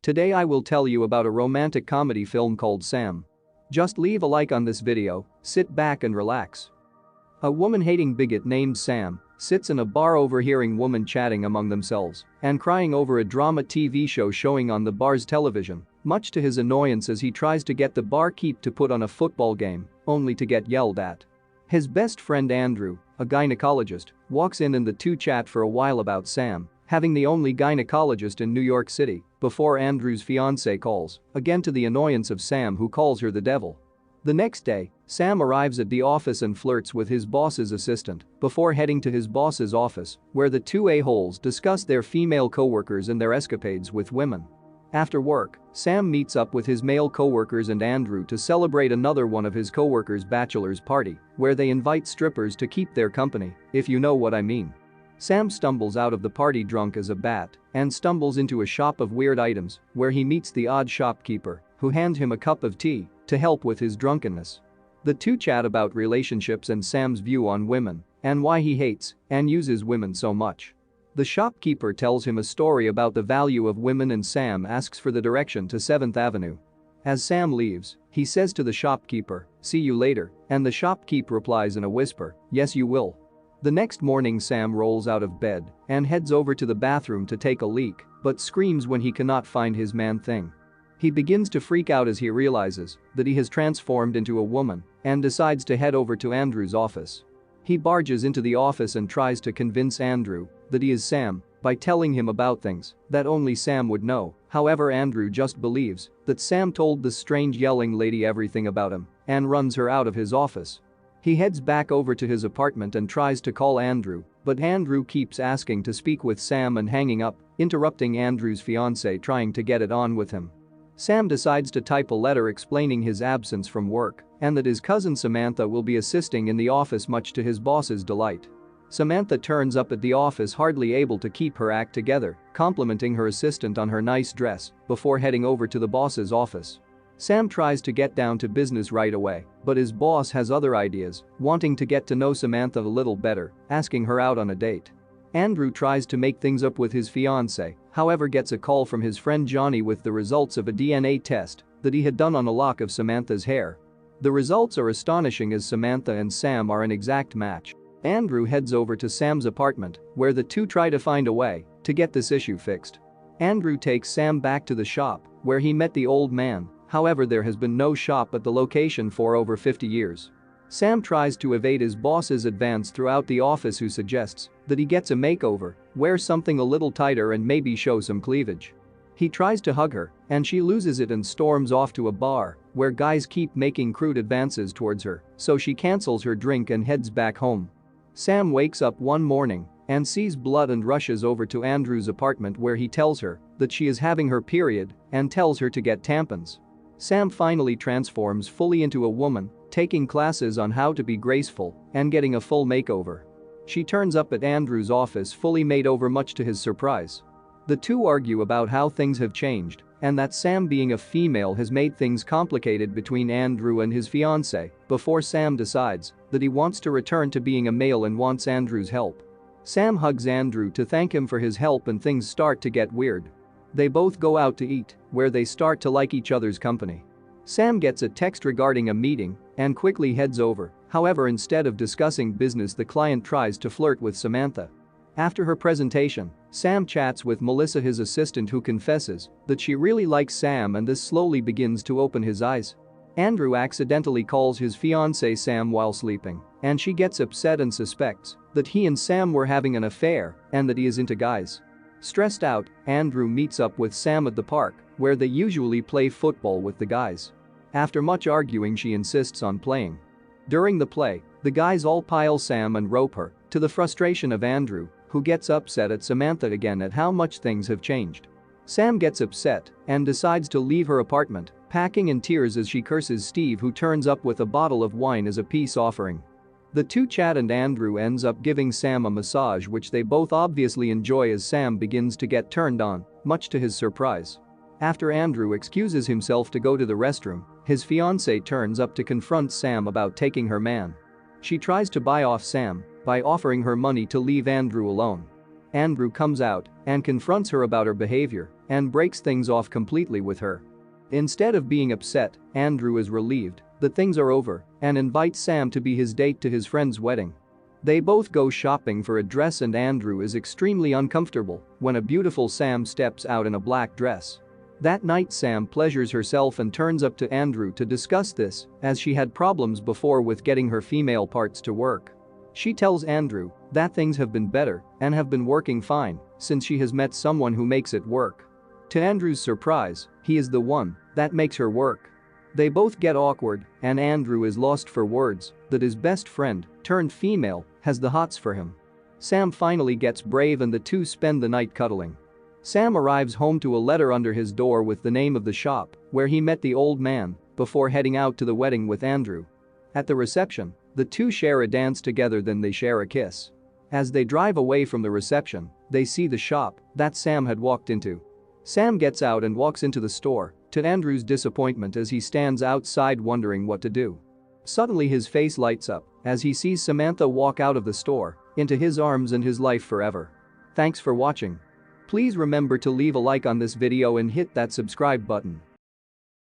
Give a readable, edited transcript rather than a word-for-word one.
Today I will tell you about a romantic comedy film called Sam. Just leave a like on this video, sit back and relax. A woman-hating bigot named Sam sits in a bar overhearing women chatting among themselves and crying over a drama TV show showing on the bar's television, much to his annoyance as he tries to get the barkeep to put on a football game, only to get yelled at. His best friend Andrew, a gynecologist, walks in and the two chat for a while about Sam having the only gynecologist in New York City before Andrew's fiancée calls, again to the annoyance of Sam, who calls her the devil. The next day, Sam arrives at the office and flirts with his boss's assistant before heading to his boss's office, where the two a-holes discuss their female coworkers and their escapades with women. After work, Sam meets up with his male coworkers and Andrew to celebrate another one of his coworkers' bachelor's party, where they invite strippers to keep their company, if you know what I mean. Sam stumbles out of the party drunk as a bat and stumbles into a shop of weird items where he meets the odd shopkeeper, who hands him a cup of tea to help with his drunkenness. The two chat about relationships and Sam's view on women and why he hates and uses women so much. The shopkeeper tells him a story about the value of women and Sam asks for the direction to 7th Avenue. As Sam leaves, he says to the shopkeeper, "See you later," and the shopkeep replies in a whisper, "Yes you will." The next morning Sam rolls out of bed and heads over to the bathroom to take a leak, but screams when he cannot find his man-thing. He begins to freak out as he realizes that he has transformed into a woman and decides to head over to Andrew's office. He barges into the office and tries to convince Andrew that he is Sam by telling him about things that only Sam would know. However, Andrew just believes that Sam told the strange yelling lady everything about him and runs her out of his office. He heads back over to his apartment and tries to call Andrew, but Andrew keeps asking to speak with Sam and hanging up, interrupting Andrew's fiancée trying to get it on with him. Sam decides to type a letter explaining his absence from work and that his cousin Samantha will be assisting in the office, much to his boss's delight. Samantha turns up at the office hardly able to keep her act together, complimenting her assistant on her nice dress before heading over to the boss's office. Sam tries to get down to business right away, but his boss has other ideas, wanting to get to know Samantha a little better, asking her out on a date. Andrew tries to make things up with his fiancée, however gets a call from his friend Johnny with the results of a DNA test that he had done on a lock of Samantha's hair. The results are astonishing as Samantha and Sam are an exact match. Andrew heads over to Sam's apartment, where the two try to find a way to get this issue fixed. Andrew takes Sam back to the shop, where he met the old man. However, there has been no shop at the location for over 50 years. Sam tries to evade his boss's advance throughout the office, who suggests that he gets a makeover, wear something a little tighter and maybe show some cleavage. He tries to hug her and she loses it and storms off to a bar where guys keep making crude advances towards her, so she cancels her drink and heads back home. Sam wakes up one morning and sees blood and rushes over to Andrew's apartment, where he tells her that she is having her period and tells her to get tampons. Sam finally transforms fully into a woman, taking classes on how to be graceful and getting a full makeover. She turns up at Andrew's office fully made over, much to his surprise. The two argue about how things have changed and that Sam being a female has made things complicated between Andrew and his fiancée before Sam decides that he wants to return to being a male and wants Andrew's help. Sam hugs Andrew to thank him for his help and things start to get weird. They both go out to eat, where they start to like each other's company. Sam gets a text regarding a meeting and quickly heads over. However, instead of discussing business, the client tries to flirt with Samantha. After her presentation, Sam chats with Melissa, his assistant, who confesses that she really likes Sam, and this slowly begins to open his eyes. Andrew accidentally calls his fiancée Sam while sleeping, and she gets upset and suspects that he and Sam were having an affair and that he is into guys. Stressed out, Andrew meets up with Sam at the park, where they usually play football with the guys. After much arguing, she insists on playing. During the play, the guys all pile Sam and rope her, to the frustration of Andrew, who gets upset at Samantha again at how much things have changed. Sam gets upset and decides to leave her apartment, packing in tears as she curses Steve, who turns up with a bottle of wine as a peace offering. The two chat and Andrew ends up giving Sam a massage, which they both obviously enjoy as Sam begins to get turned on, much to his surprise. After Andrew excuses himself to go to the restroom, his fiancée turns up to confront Sam about taking her man. She tries to buy off Sam by offering her money to leave Andrew alone. Andrew comes out and confronts her about her behavior, and breaks things off completely with her. Instead of being upset, Andrew is relieved that things are over and invites Sam to be his date to his friend's wedding. They both go shopping for a dress and Andrew is extremely uncomfortable when a beautiful Sam steps out in a black dress. That night Sam pleasures herself and turns up to Andrew to discuss this as she had problems before with getting her female parts to work. She tells Andrew that things have been better and have been working fine since she has met someone who makes it work. To Andrew's surprise, he is the one that makes her work. They both get awkward and Andrew is lost for words that his best friend, turned female, has the hots for him. Sam finally gets brave and the two spend the night cuddling. Sam arrives home to a letter under his door with the name of the shop where he met the old man before heading out to the wedding with Andrew. At the reception, the two share a dance together, then they share a kiss. As they drive away from the reception, they see the shop that Sam had walked into. Sam gets out and walks into the store, to Andrew's disappointment as he stands outside wondering what to do. Suddenly his face lights up as he sees Samantha walk out of the store into his arms and his life forever. Thanks for watching. Please remember to leave a like on this video and hit that subscribe button.